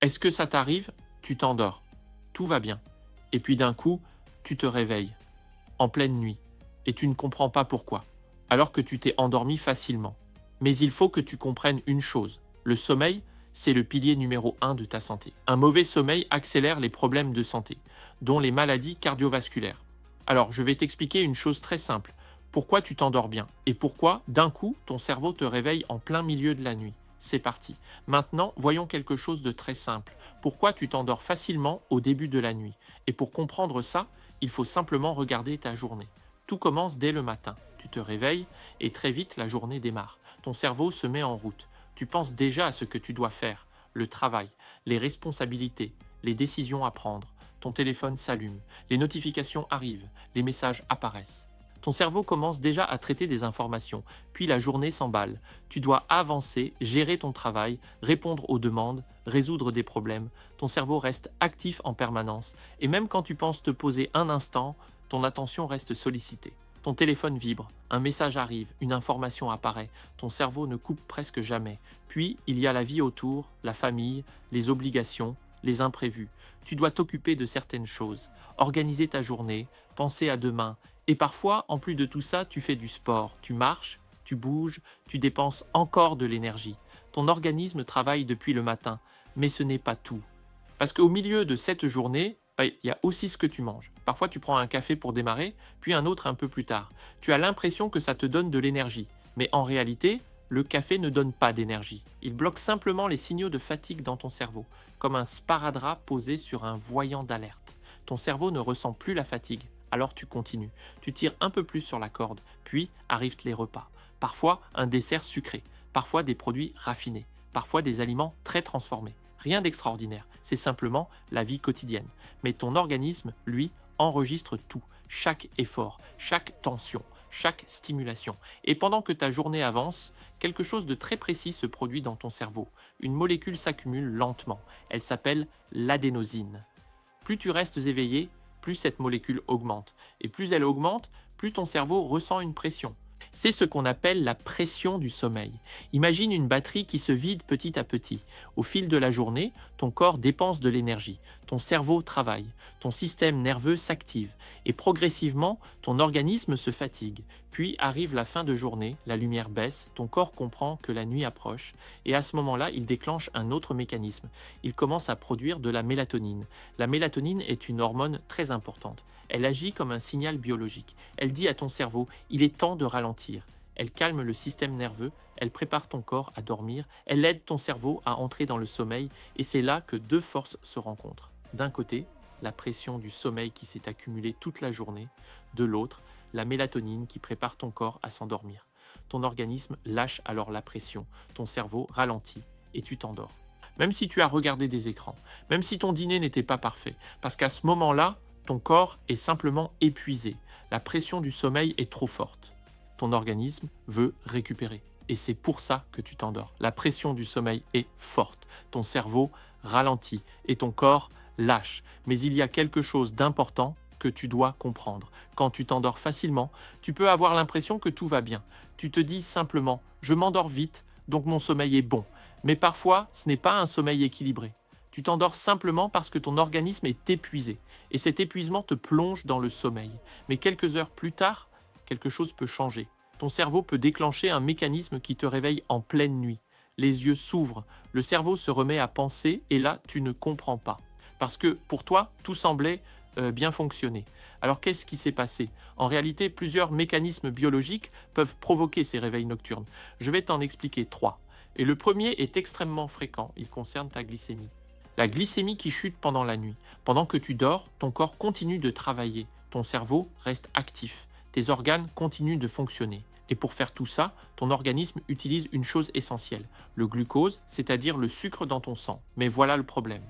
Est-ce que ça t'arrive? Tu t'endors, tout va bien. Et puis d'un coup, tu te réveilles, en pleine nuit, et tu ne comprends pas pourquoi, alors que tu t'es endormi facilement. Mais il faut que tu comprennes une chose, le sommeil, c'est le pilier numéro 1 de ta santé. Un mauvais sommeil accélère les problèmes de santé, dont les maladies cardiovasculaires. Alors, je vais t'expliquer une chose très simple. Pourquoi tu t'endors bien et pourquoi, d'un coup, ton cerveau te réveille en plein milieu de la nuit. C'est parti. Maintenant, voyons quelque chose de très simple. Pourquoi tu t'endors facilement au début de la nuit? Et pour comprendre ça, il faut simplement regarder ta journée. Tout commence dès le matin. Tu te réveilles et très vite la journée démarre. Ton cerveau se met en route. Tu penses déjà à ce que tu dois faire, le travail, les responsabilités, les décisions à prendre. Ton téléphone s'allume, les notifications arrivent, les messages apparaissent. Ton cerveau commence déjà à traiter des informations, puis la journée s'emballe. Tu dois avancer, gérer ton travail, répondre aux demandes, résoudre des problèmes. Ton cerveau reste actif en permanence, et même quand tu penses te poser un instant, ton attention reste sollicitée. Ton téléphone vibre, un message arrive, une information apparaît, ton cerveau ne coupe presque jamais. Puis, il y a la vie autour, la famille, les obligations, les imprévus. Tu dois t'occuper de certaines choses, organiser ta journée, penser à demain. Et parfois, en plus de tout ça, tu fais du sport, tu marches, tu bouges, tu dépenses encore de l'énergie. Ton organisme travaille depuis le matin, mais ce n'est pas tout. Parce qu'au milieu de cette journée, il y a aussi ce que tu manges. Parfois, tu prends un café pour démarrer, puis un autre un peu plus tard. Tu as l'impression que ça te donne de l'énergie. Mais en réalité, le café ne donne pas d'énergie. Il bloque simplement les signaux de fatigue dans ton cerveau, comme un sparadrap posé sur un voyant d'alerte. Ton cerveau ne ressent plus la fatigue. Alors tu continues. Tu tires un peu plus sur la corde, puis arrivent les repas. Parfois, un dessert sucré. Parfois, des produits raffinés. Parfois, des aliments très transformés. Rien d'extraordinaire, c'est simplement la vie quotidienne. Mais ton organisme, lui, enregistre tout, chaque effort, chaque tension, chaque stimulation. Et pendant que ta journée avance, quelque chose de très précis se produit dans ton cerveau. Une molécule s'accumule lentement. Elle s'appelle l'adénosine. Plus tu restes éveillé, plus cette molécule augmente. Et plus elle augmente, plus ton cerveau ressent une pression. C'est ce qu'on appelle la pression du sommeil. Imagine une batterie qui se vide petit à petit. Au fil de la journée, ton corps dépense de l'énergie, ton cerveau travaille, ton système nerveux s'active et progressivement, ton organisme se fatigue. Puis arrive la fin de journée, la lumière baisse, ton corps comprend que la nuit approche et à ce moment-là, il déclenche un autre mécanisme. Il commence à produire de la mélatonine. La mélatonine est une hormone très importante. Elle agit comme un signal biologique. Elle dit à ton cerveau, il est temps de ralentir. Elle calme le système nerveux, elle prépare ton corps à dormir, elle aide ton cerveau à entrer dans le sommeil et c'est là que deux forces se rencontrent. D'un côté, la pression du sommeil qui s'est accumulée toute la journée, de l'autre, la mélatonine qui prépare ton corps à s'endormir. Ton organisme lâche alors la pression, ton cerveau ralentit et tu t'endors. Même si tu as regardé des écrans, même si ton dîner n'était pas parfait, parce qu'à ce moment-là, ton corps est simplement épuisé. La pression du sommeil est trop forte. Ton organisme veut récupérer. Et c'est pour ça que tu t'endors. La pression du sommeil est forte. Ton cerveau ralentit et ton corps lâche. Mais il y a quelque chose d'important que tu dois comprendre. Quand tu t'endors facilement, tu peux avoir l'impression que tout va bien. Tu te dis simplement « je m'endors vite, donc mon sommeil est bon ». Mais parfois, ce n'est pas un sommeil équilibré. Tu t'endors simplement parce que ton organisme est épuisé. Et cet épuisement te plonge dans le sommeil. Mais quelques heures plus tard, quelque chose peut changer. Ton cerveau peut déclencher un mécanisme qui te réveille en pleine nuit. Les yeux s'ouvrent, le cerveau se remet à penser et là, tu ne comprends pas. Parce que pour toi, tout semblait bien fonctionner. Alors qu'est-ce qui s'est passé? En réalité, plusieurs mécanismes biologiques peuvent provoquer ces réveils nocturnes. Je vais t'en expliquer 3. Et le premier est extrêmement fréquent, il concerne ta glycémie. La glycémie qui chute pendant la nuit. Pendant que tu dors, ton corps continue de travailler, ton cerveau reste actif, tes organes continuent de fonctionner. Et pour faire tout ça, ton organisme utilise une chose essentielle, le glucose, c'est-à-dire le sucre dans ton sang. Mais voilà le problème.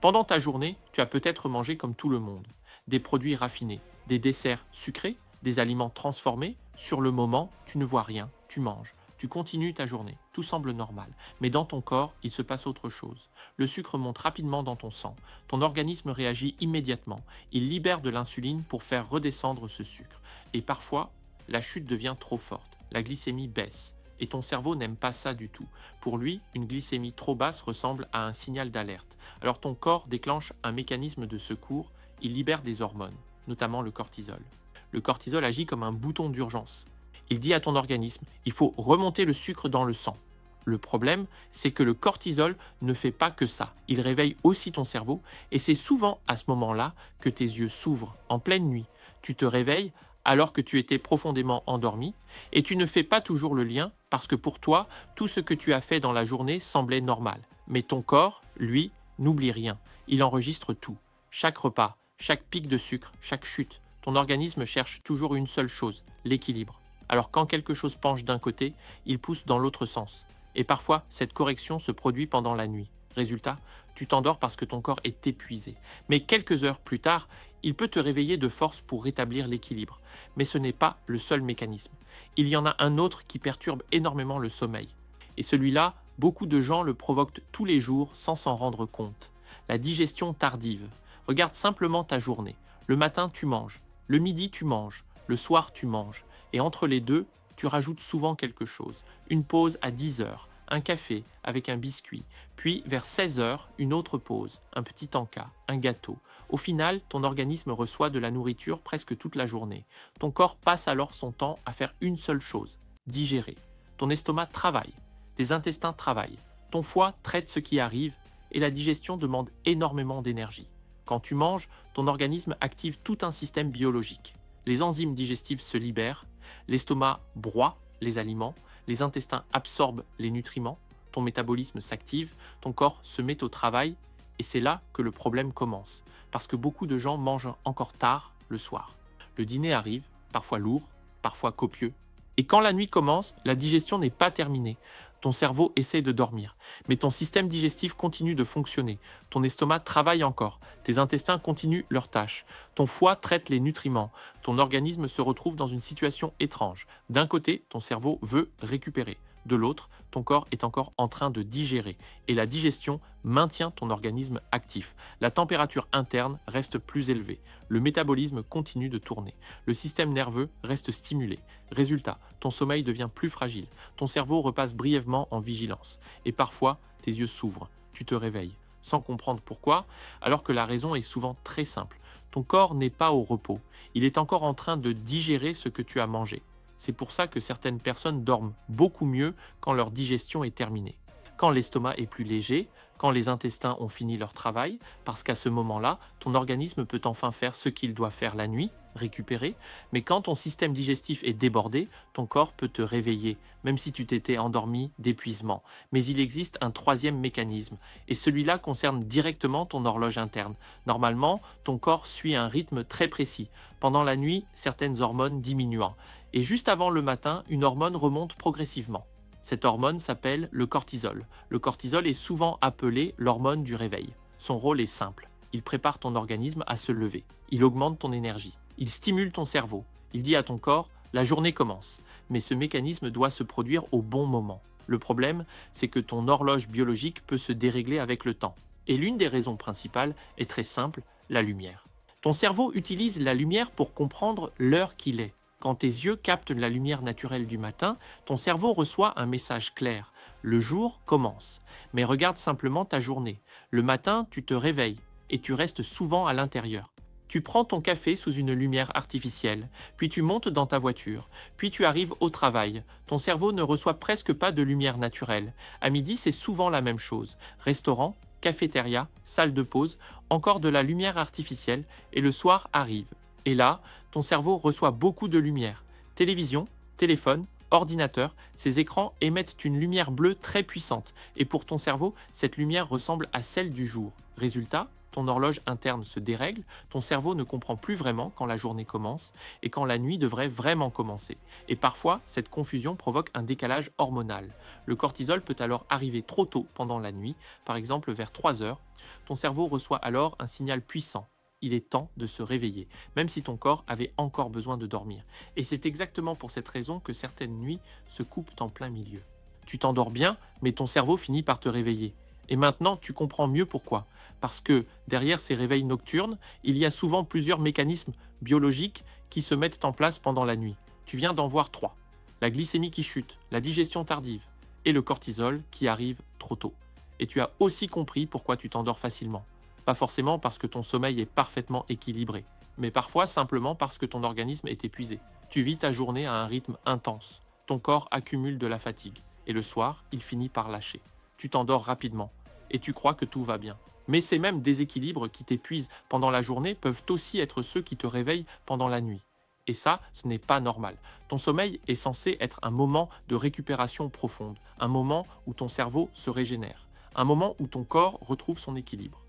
Pendant ta journée, tu as peut-être mangé comme tout le monde, des produits raffinés, des desserts sucrés, des aliments transformés. Sur le moment, tu ne vois rien, tu manges. Tu continues ta journée, tout semble normal, mais dans ton corps, il se passe autre chose. Le sucre monte rapidement dans ton sang, ton organisme réagit immédiatement, il libère de l'insuline pour faire redescendre ce sucre. Et parfois, la chute devient trop forte, la glycémie baisse. Et ton cerveau n'aime pas ça du tout. Pour lui, une glycémie trop basse ressemble à un signal d'alerte. Alors ton corps déclenche un mécanisme de secours, il libère des hormones, notamment le cortisol. Le cortisol agit comme un bouton d'urgence. Il dit à ton organisme, il faut remonter le sucre dans le sang. Le problème, c'est que le cortisol ne fait pas que ça. Il réveille aussi ton cerveau et c'est souvent à ce moment-là que tes yeux s'ouvrent en pleine nuit. Tu te réveilles alors que tu étais profondément endormi et tu ne fais pas toujours le lien parce que pour toi, tout ce que tu as fait dans la journée semblait normal. Mais ton corps, lui, n'oublie rien. Il enregistre tout. Chaque repas, chaque pic de sucre, chaque chute. Ton organisme cherche toujours une seule chose, l'équilibre. Alors quand quelque chose penche d'un côté, il pousse dans l'autre sens. Et parfois, cette correction se produit pendant la nuit. Résultat, tu t'endors parce que ton corps est épuisé. Mais quelques heures plus tard, il peut te réveiller de force pour rétablir l'équilibre. Mais ce n'est pas le seul mécanisme. Il y en a un autre qui perturbe énormément le sommeil. Et celui-là, beaucoup de gens le provoquent tous les jours sans s'en rendre compte. La digestion tardive. Regarde simplement ta journée. Le matin, tu manges. Le midi, tu manges. Le soir, tu manges. Et entre les deux, tu rajoutes souvent quelque chose. Une pause à 10 heures, un café avec un biscuit, puis vers 16 heures, une autre pause, un petit encas, un gâteau. Au final, ton organisme reçoit de la nourriture presque toute la journée. Ton corps passe alors son temps à faire une seule chose, digérer. Ton estomac travaille, tes intestins travaillent, ton foie traite ce qui arrive et la digestion demande énormément d'énergie. Quand tu manges, ton organisme active tout un système biologique. Les enzymes digestives se libèrent, l'estomac broie les aliments, les intestins absorbent les nutriments, ton métabolisme s'active, ton corps se met au travail et c'est là que le problème commence. Parce que beaucoup de gens mangent encore tard le soir. Le dîner arrive, parfois lourd, parfois copieux. Et quand la nuit commence, la digestion n'est pas terminée. Ton cerveau essaie de dormir, mais ton système digestif continue de fonctionner. Ton estomac travaille encore, tes intestins continuent leurs tâches. Ton foie traite les nutriments. Ton organisme se retrouve dans une situation étrange. D'un côté, ton cerveau veut récupérer. De l'autre, ton corps est encore en train de digérer. Et la digestion maintient ton organisme actif. La température interne reste plus élevée. Le métabolisme continue de tourner. Le système nerveux reste stimulé. Résultat, ton sommeil devient plus fragile. Ton cerveau repasse brièvement en vigilance. Et parfois, tes yeux s'ouvrent. Tu te réveilles, sans comprendre pourquoi, alors que la raison est souvent très simple. Ton corps n'est pas au repos. Il est encore en train de digérer ce que tu as mangé. C'est pour ça que certaines personnes dorment beaucoup mieux quand leur digestion est terminée. Quand l'estomac est plus léger, quand les intestins ont fini leur travail, parce qu'à ce moment-là, ton organisme peut enfin faire ce qu'il doit faire la nuit, récupérer, mais quand ton système digestif est débordé, ton corps peut te réveiller, même si tu t'étais endormi d'épuisement. Mais il existe un troisième mécanisme, et celui-là concerne directement ton horloge interne. Normalement, ton corps suit un rythme très précis. Pendant la nuit, certaines hormones diminuant. Et juste avant le matin, une hormone remonte progressivement. Cette hormone s'appelle le cortisol. Le cortisol est souvent appelé l'hormone du réveil. Son rôle est simple. Il prépare ton organisme à se lever. Il augmente ton énergie. Il stimule ton cerveau. Il dit à ton corps, la journée commence. Mais ce mécanisme doit se produire au bon moment. Le problème, c'est que ton horloge biologique peut se dérégler avec le temps. Et l'une des raisons principales est très simple, la lumière. Ton cerveau utilise la lumière pour comprendre l'heure qu'il est. Quand tes yeux captent la lumière naturelle du matin, ton cerveau reçoit un message clair. Le jour commence. Mais regarde simplement ta journée. Le matin, tu te réveilles et tu restes souvent à l'intérieur. Tu prends ton café sous une lumière artificielle, puis tu montes dans ta voiture, puis tu arrives au travail. Ton cerveau ne reçoit presque pas de lumière naturelle. À midi, c'est souvent la même chose. Restaurant, cafétéria, salle de pause, encore de la lumière artificielle et le soir arrive. Et là, ton cerveau reçoit beaucoup de lumière. Télévision, téléphone, ordinateur, ces écrans émettent une lumière bleue très puissante. Et pour ton cerveau, cette lumière ressemble à celle du jour. Résultat, ton horloge interne se dérègle, ton cerveau ne comprend plus vraiment quand la journée commence et quand la nuit devrait vraiment commencer. Et parfois, cette confusion provoque un décalage hormonal. Le cortisol peut alors arriver trop tôt pendant la nuit, par exemple vers 3 heures. Ton cerveau reçoit alors un signal puissant. Il est temps de se réveiller, même si ton corps avait encore besoin de dormir. Et c'est exactement pour cette raison que certaines nuits se coupent en plein milieu. Tu t'endors bien, mais ton cerveau finit par te réveiller. Et maintenant, tu comprends mieux pourquoi. Parce que derrière ces réveils nocturnes, il y a souvent plusieurs mécanismes biologiques qui se mettent en place pendant la nuit. Tu viens d'en voir 3. la glycémie qui chute, la digestion tardive et le cortisol qui arrive trop tôt. Et tu as aussi compris pourquoi tu t'endors facilement. Pas forcément parce que ton sommeil est parfaitement équilibré, mais parfois simplement parce que ton organisme est épuisé. Tu vis ta journée à un rythme intense. Ton corps accumule de la fatigue. Et le soir, il finit par lâcher. Tu t'endors rapidement. Et tu crois que tout va bien. Mais ces mêmes déséquilibres qui t'épuisent pendant la journée peuvent aussi être ceux qui te réveillent pendant la nuit. Et ça, ce n'est pas normal. Ton sommeil est censé être un moment de récupération profonde, un moment où ton cerveau se régénère, un moment où ton corps retrouve son équilibre.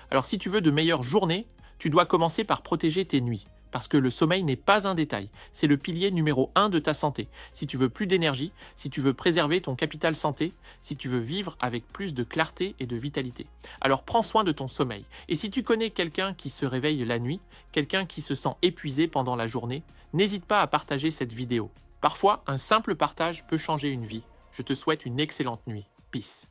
Alors si tu veux de meilleures journées, tu dois commencer par protéger tes nuits. Parce que le sommeil n'est pas un détail, c'est le pilier numéro 1 de ta santé. Si tu veux plus d'énergie, si tu veux préserver ton capital santé, si tu veux vivre avec plus de clarté et de vitalité. Alors prends soin de ton sommeil. Et si tu connais quelqu'un qui se réveille la nuit, quelqu'un qui se sent épuisé pendant la journée, n'hésite pas à partager cette vidéo. Parfois, un simple partage peut changer une vie. Je te souhaite une excellente nuit. Peace.